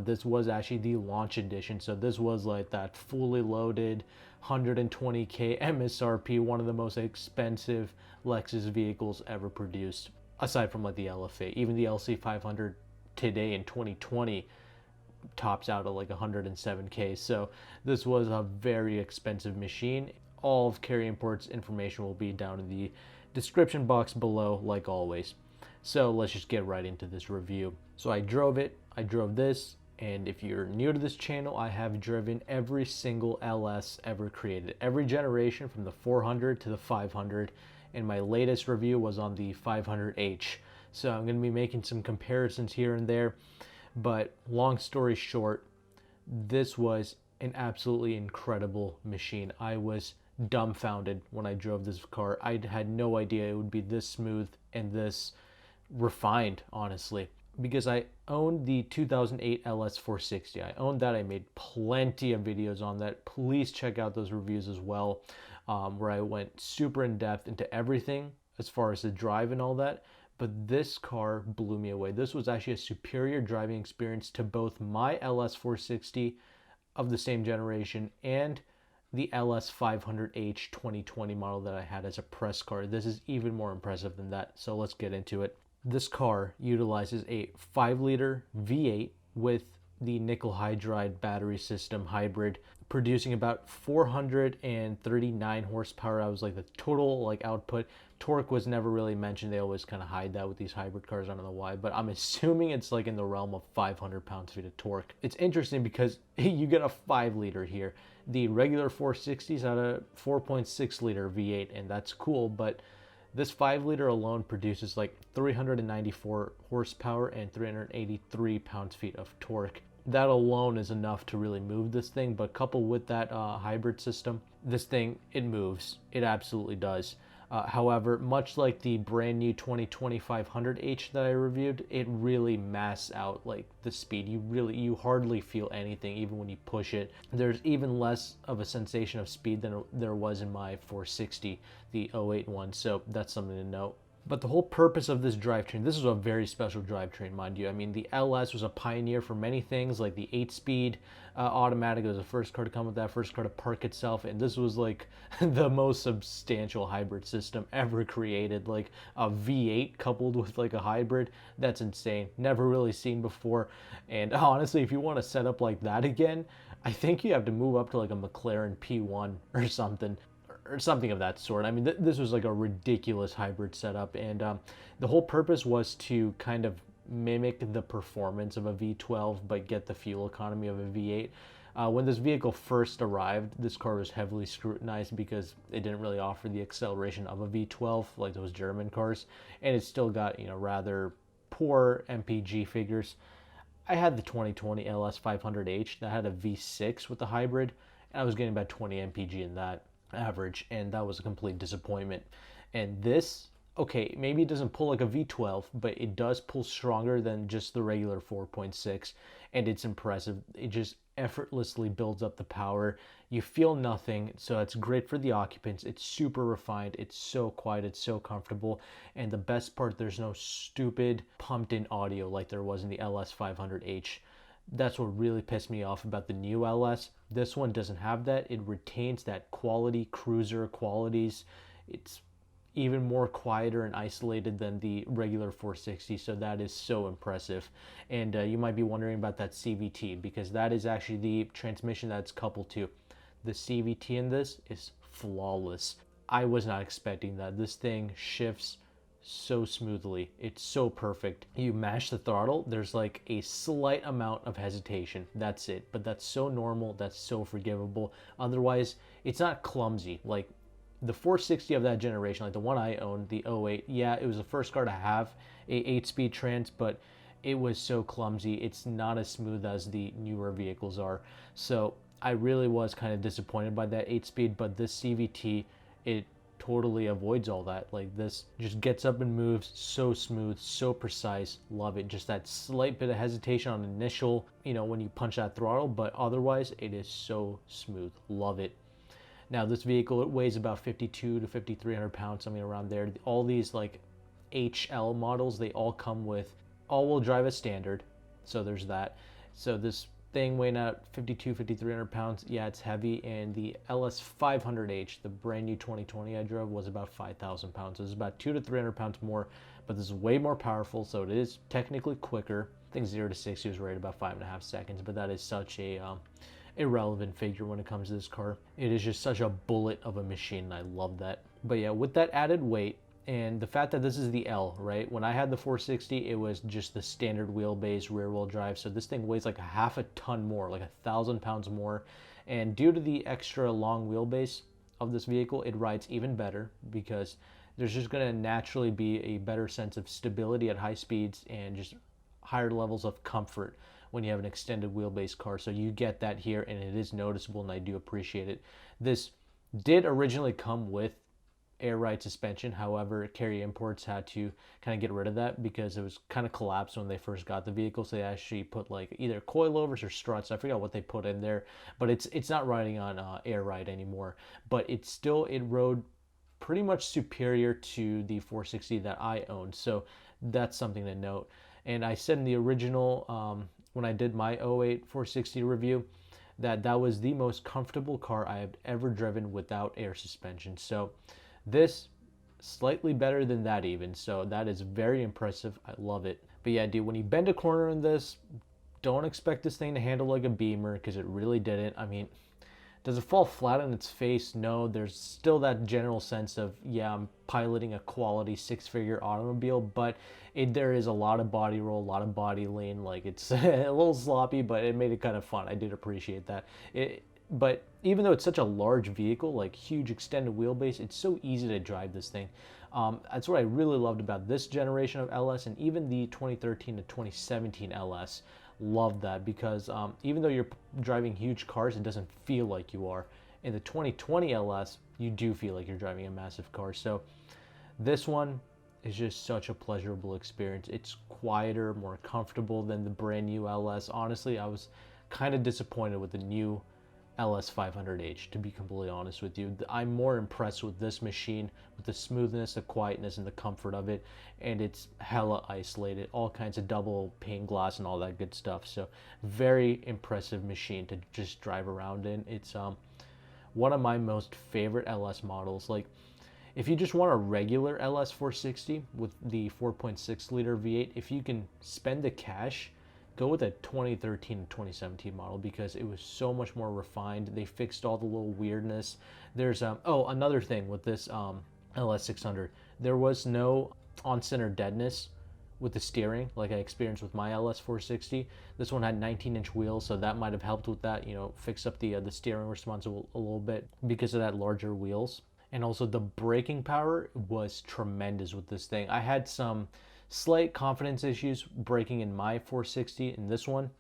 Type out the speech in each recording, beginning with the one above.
This was actually the launch edition, so this was like that fully loaded 120K MSRP, one of the most expensive Lexus vehicles ever produced, aside from like the LFA. Even the LC500 today in 2020 tops out at like 107K. So this was a very expensive machine. All of Cary Imports information will be down in the description box below, like always. So let's just get right into this review. So I drove it, I drove this, and if you're new to this channel, I have driven every single LS ever created, every generation from the 400 to the 500, and my latest review was on the 500H. So I'm going to be making some comparisons here and there, but long story short, this was an absolutely incredible machine. I was dumbfounded when I drove this car. I had no idea it would be this smooth and this refined, honestly, because I owned the 2008 LS 460. I owned that. I made plenty of videos on that. Please check out those reviews as well, where I went super in depth into everything as far as the drive and all that. But this car blew me away. This was actually a superior driving experience to both my LS 460 of the same generation and the LS 500H 2020 model that I had as a press car. This is even more impressive than that. So let's get into it. This car utilizes a 5-liter V8 with the nickel hydride battery system hybrid, producing about 439 horsepower. I was like the total like output. Torque was never really mentioned. They always kind of hide that with these hybrid cars. I don't know why, but I'm assuming it's like in the realm of 500 pounds-feet of torque. It's interesting because you get a 5-liter here. The regular 460s had a 4.6-liter V8, and that's cool, but this 5-liter alone produces like 394 horsepower and 383 pounds-feet of torque. That alone is enough to really move this thing, but coupled with that hybrid system, this thing, it moves. It absolutely does. However, much like the brand new 2020 500H that I reviewed, it really masks out like the speed. You hardly feel anything even when you push it. There's even less of a sensation of speed than there was in my 460, the '08 one, so that's something to note. But the whole purpose of this drivetrain, this is a very special drivetrain, mind you. I mean, the LS was a pioneer for many things, like the 8-speed automatic. It was the first car to come with that, first car to park itself, and this was like the most substantial hybrid system ever created. Like a V8 coupled with like a hybrid, that's insane. Never really seen before. And honestly, if you want to set up like that again, I think you have to move up to like a McLaren P1 or something of that sort. I mean, this was like a ridiculous hybrid setup, and the whole purpose was to kind of mimic the performance of a V12 but get the fuel economy of a V8. When this vehicle first arrived, this car was heavily scrutinized because it didn't really offer the acceleration of a V12 like those German cars, and it still got, you know, rather poor MPG figures. I had the 2020 LS 500H that had a V6 with the hybrid, and I was getting about 20 MPG in that average, and that was a complete disappointment. And this, okay, maybe it doesn't pull like a V12, but it does pull stronger than just the regular 4.6, and it's impressive. It just effortlessly builds up the power. You feel nothing, so it's great for the occupants. It's super refined, it's so quiet, it's so comfortable, and the best part, there's no stupid pumped in audio like there was in the LS 500H. That's what really pissed me off about the new LS. This one doesn't have that. It retains that quality cruiser qualities. It's even more quieter and isolated than the regular 460, so that is so impressive. And you might be wondering about that CVT, because that is actually the transmission that's coupled to. The CVT in this is flawless. I was not expecting that. This thing shifts so smoothly. It's so perfect. You mash the throttle, there's like a slight amount of hesitation. That's it. But that's so normal, that's so forgivable. Otherwise, it's not clumsy. Like the 460 of that generation, like the one I owned, the '08, yeah, it was the first car to have a 8-speed trans, but it was so clumsy. It's not as smooth as the newer vehicles are. So I really was kind of disappointed by that 8-speed, but this CVT, it totally avoids all that. Like this just gets up and moves so smooth, so precise. Love it. Just that slight bit of hesitation on initial, you know, when you punch that throttle, but otherwise it is so smooth. Love it. Now this vehicle, it weighs about 52 to 5,300 pounds, something around there. All these like HL models, they all come with all-wheel drive as standard, so there's that. So this thing weighing out 5,300 pounds. Yeah, it's heavy. And the LS 500H, the brand new 2020 I drove, was about 5,000 pounds. So it's about 200 to 300 pounds more, but this is way more powerful. So it is technically quicker. I think 0 to 60 was rated about 5.5 seconds, but that is such a irrelevant figure when it comes to this car. It is just such a bullet of a machine, and I love that. But yeah, with that added weight, and the fact that this is the L, right? When I had the 460, it was just the standard wheelbase rear wheel drive. So this thing weighs like a half a ton more, like 1,000 pounds more. And due to the extra long wheelbase of this vehicle, it rides even better because there's just gonna naturally be a better sense of stability at high speeds and just higher levels of comfort when you have an extended wheelbase car. So you get that here, and it is noticeable, and I do appreciate it. This did originally come with air ride suspension. However, Cary Imports had to kind of get rid of that because it was kind of collapsed when they first got the vehicle. So they actually put like either coilovers or struts. I forgot what they put in there, but it's not riding on air ride anymore. But it rode pretty much superior to the 460 that I owned. So that's something to note. And I said in the original, when I did my 08 460 review, that was the most comfortable car I have ever driven without air suspension. So this slightly better than that even. So that is very impressive. I love it. But yeah, dude, when you bend a corner in this, don't expect this thing to handle like a Beamer, because it really didn't. I mean, does it fall flat on its face? No, there's still that general sense of, yeah, I'm piloting a quality six-figure automobile, but there is a lot of body roll, a lot of body lean. Like, it's a little sloppy, but it made it kind of fun. I did appreciate that. But even though it's such a large vehicle, like huge extended wheelbase, it's so easy to drive this thing. That's what I really loved about this generation of LS, and even the 2013 to 2017 LS. Love that, because even though you're driving huge cars, it doesn't feel like you are. In the 2020 LS, you do feel like you're driving a massive car. So this one is just such a pleasurable experience. It's quieter, more comfortable than the brand new LS. Honestly, I was kind of disappointed with the new LS 500H, to be completely honest with you. I'm more impressed with this machine, with the smoothness, the quietness, and the comfort of it. And it's hella isolated, all kinds of double pane glass and all that good stuff. So very impressive machine to just drive around in. It's one of my most favorite LS models. Like, if you just want a regular LS 460 with the 4.6 liter V8, if you can spend the cash, go with a 2013 and 2017 model, because it was so much more refined. They fixed all the little weirdness. There's another thing with this LS 600, there was no on-center deadness with the steering like I experienced with my LS 460. This one had 19-inch wheels, so that might have helped with that, you know, fix up the steering response a little bit because of that larger wheels. And also the braking power was tremendous with this thing. I had some slight confidence issues braking in my 460. In this one,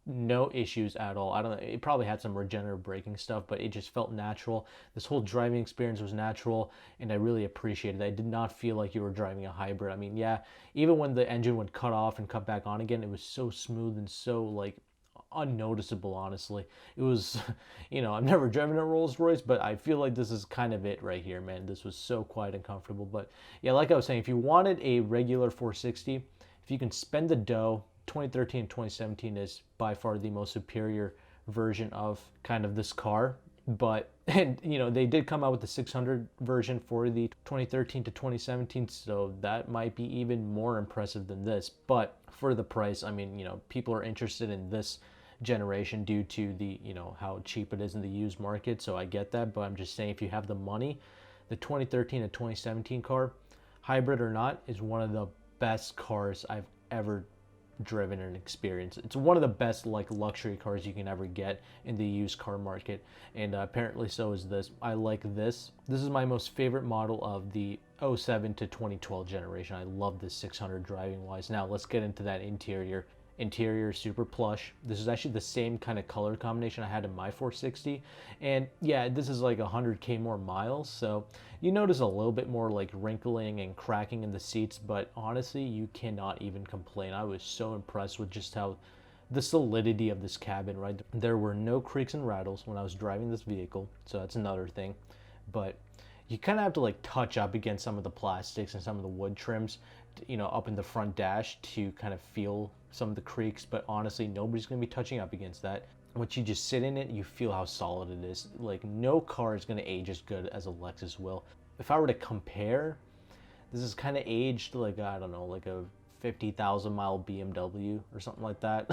no issues at all. I don't know, it probably had some regenerative braking stuff, but it just felt natural. This whole driving experience was natural, and I really appreciated it. I did not feel like you were driving a hybrid. I mean, yeah, even when the engine would cut off and cut back on again, it was so smooth and so like unnoticeable. Honestly, it was, you know, I've never driven a Rolls Royce, but I feel like this is kind of it right here, man. This was so quiet and comfortable. But yeah, like I was saying, if you wanted a regular 460, if you can spend the dough, 2013 and 2017 is by far the most superior version of kind of this car. But, and you know, they did come out with the 600 version for the 2013 to 2017, so that might be even more impressive than this. But for the price, I mean, you know, people are interested in this generation due to the, you know, how cheap it is in the used market. So I get that, but I'm just saying, if you have the money, the 2013 and 2017 car, hybrid or not, is one of the best cars I've ever driven and experienced. It's one of the best like luxury cars you can ever get in the used car market, and apparently so is this. I like this. This is my most favorite model of the 07 to 2012 generation. I love this 600 driving wise. Now let's get into that interior. Interior super plush. This is actually the same kind of color combination I had in my 460, and yeah, this is like 100k more miles, so you notice a little bit more like wrinkling and cracking in the seats, but honestly, you cannot even complain. I was so impressed with just how the solidity of this cabin, right? There were no creaks and rattles when I was driving this vehicle, so that's another thing. But you kind of have to like touch up against some of the plastics and some of the wood trims, you know, up in the front dash to kind of feel some of the creaks, but honestly, nobody's going to be touching up against that. Once you just sit in it, you feel how solid it is. Like, no car is going to age as good as a Lexus will. If I were to compare, this is kind of aged like, I don't know, like a 50,000 mile BMW or something like that.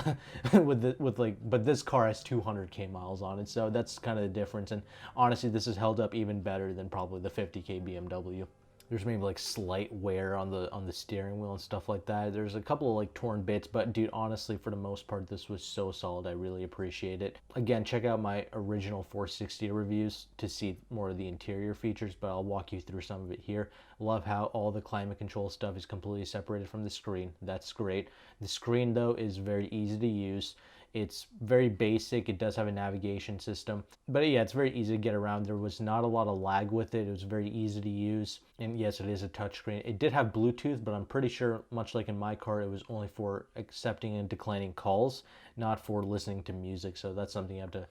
But this car has 200k miles on it, so that's kind of the difference. And honestly, this is held up even better than probably the 50k BMW. There's maybe like slight wear on the steering wheel and stuff like that. There's a couple of like torn bits, but dude, honestly, for the most part, this was so solid. I really appreciate it. Again, check out my original 460 reviews to see more of the interior features, but I'll walk you through some of it here. Love how all the climate control stuff is completely separated from the screen. That's great. The screen though is very easy to use. It's very basic. It does have a navigation system, but yeah, it's very easy to get around. There was not a lot of lag with it. It was very easy to use. And yes, it is a touchscreen. It did have Bluetooth, but I'm pretty sure, much like in my car, it was only for accepting and declining calls, not for listening to music. So that's something you have to,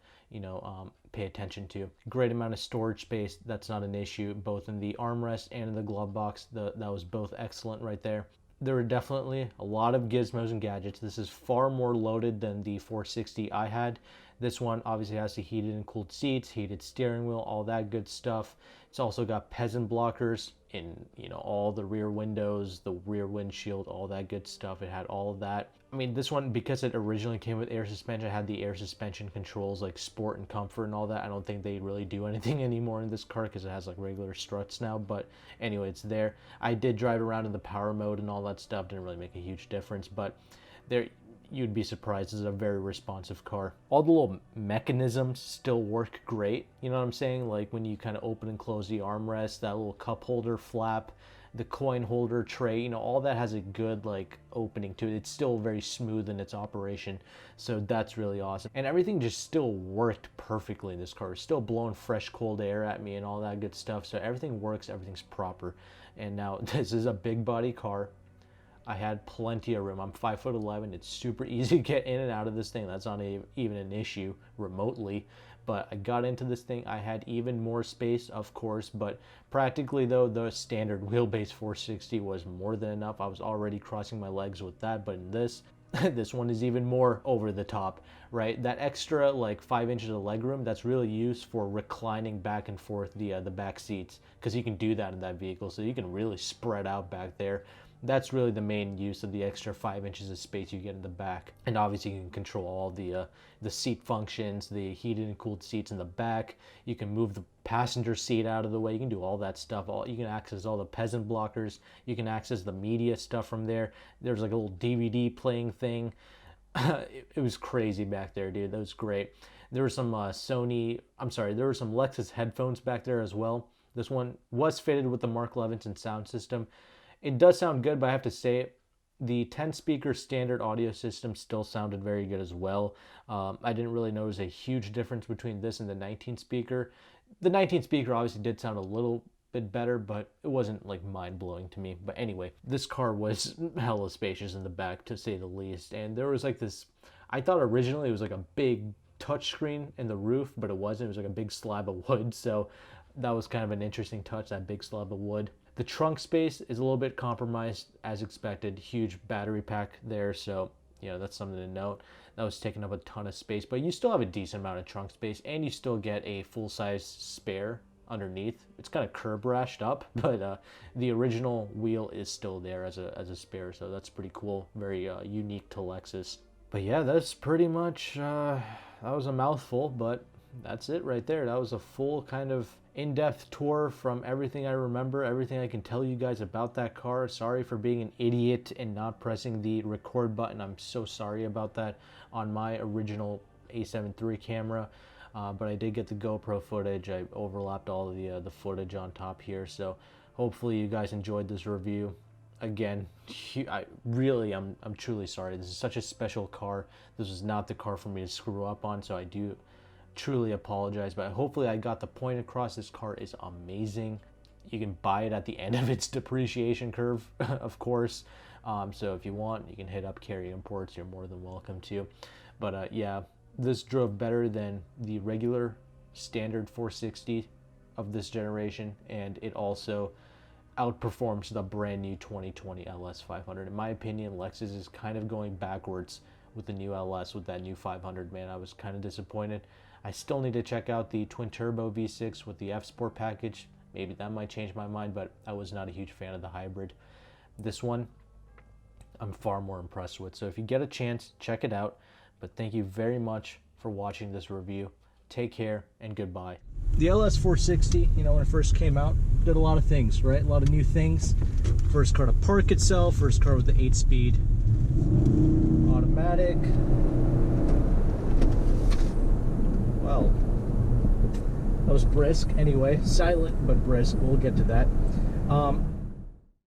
pay attention to. Great amount of storage space. That's not an issue, both in the armrest and in the glove box. That was both excellent right there. There were definitely a lot of gizmos and gadgets. This is far more loaded than the 460 I had. This one obviously has the heated and cooled seats, heated steering wheel, all that good stuff. It's also got peasant blockers in, all the rear windows, the rear windshield, all that good stuff. It had all of that. I mean, this one, because it originally came with air suspension, it had the air suspension controls like sport and comfort and all that. I don't think they really do anything anymore in this car because it has like regular struts now, but anyway, it's there. I did drive around in the power mode and all that stuff. Didn't really make a huge difference, but there, you'd be surprised. This is a very responsive car. All the little mechanisms still work great. You know what I'm saying? Like when you kind of open and close the armrest, that little cup holder flap, the coin holder tray, all that has a good like opening to it. It's still very smooth in its operation, so that's really awesome. And everything just still worked perfectly in this car. It's still blowing fresh cold air at me and all that good stuff, so everything works, everything's proper. And now this is a big body car. I had plenty of room. I'm 5'11". It's super easy to get in and out of this thing. That's not even an issue remotely. But I got into this thing. I had even more space, of course. But practically, though, the standard wheelbase 460 was more than enough. I was already crossing my legs with that. But in this, this one is even more over the top, right? That extra like 5 inches of legroom, that's really used for reclining back and forth the back seats, because you can do that in that vehicle. So you can really spread out back there. That's really the main use of the extra 5 inches of space you get in the back. And obviously you can control all the seat functions, the heated and cooled seats in the back. You can move the passenger seat out of the way. You can do all that stuff. You can access all the peasant blockers. You can access the media stuff from there. There's like a little DVD playing thing. It was crazy back there, dude. That was great. There were some there were some Lexus headphones back there as well. This one was fitted with the Mark Levinson sound system. It does sound good, but I have to say the 10-speaker standard audio system still sounded very good as well. I didn't really notice a huge difference between this and the 19-speaker. The 19-speaker obviously did sound a little bit better, but it wasn't like mind-blowing to me. But anyway, this car was hella spacious in the back, to say the least. And there was like this, I thought originally it was like a big touchscreen in the roof, but it wasn't. It was like a big slab of wood. So that was kind of an interesting touch, that big slab of wood. The trunk space is a little bit compromised as expected. Huge battery pack there, so that's something to note. That was taking up a ton of space, but you still have a decent amount of trunk space, and you still get a full-size spare underneath. It's kind of curb rashed up, but the original wheel is still there as a spare, so that's pretty cool. Very unique to Lexus. But yeah, that's pretty much, that was a mouthful, but that's it right there. That was a full kind of in-depth tour from everything I remember, everything I can tell you guys about that car. Sorry for being an idiot and not pressing the record button. I'm so sorry about that on my original A7 III camera, but I did get the GoPro footage. I overlapped all of the footage on top here, so hopefully you guys enjoyed this review. Again, I'm truly sorry. This is such a special car. This was not the car for me to screw up on, so I do truly apologize, but hopefully I got the point across. This car is amazing. You can buy it at the end of its depreciation curve, of course. So if you want, you can hit up Cary Imports. You're more than welcome to. But yeah, this drove better than the regular standard 460 of this generation, and it also outperforms the brand new 2020 LS 500. In my opinion, Lexus is kind of going backwards with the new LS, with that new 500, man. I was kind of disappointed. I still need to check out the twin turbo V6 with the F Sport package. Maybe that might change my mind, but I was not a huge fan of the hybrid. This one, I'm far more impressed with. So if you get a chance, check it out. But thank you very much for watching this review. Take care and goodbye. The LS 460, you know, when it first came out, did a lot of things, right? A lot of new things. First car to park itself, first car with the 8-speed automatic. Well, that was brisk anyway. Silent but brisk. We'll get to that.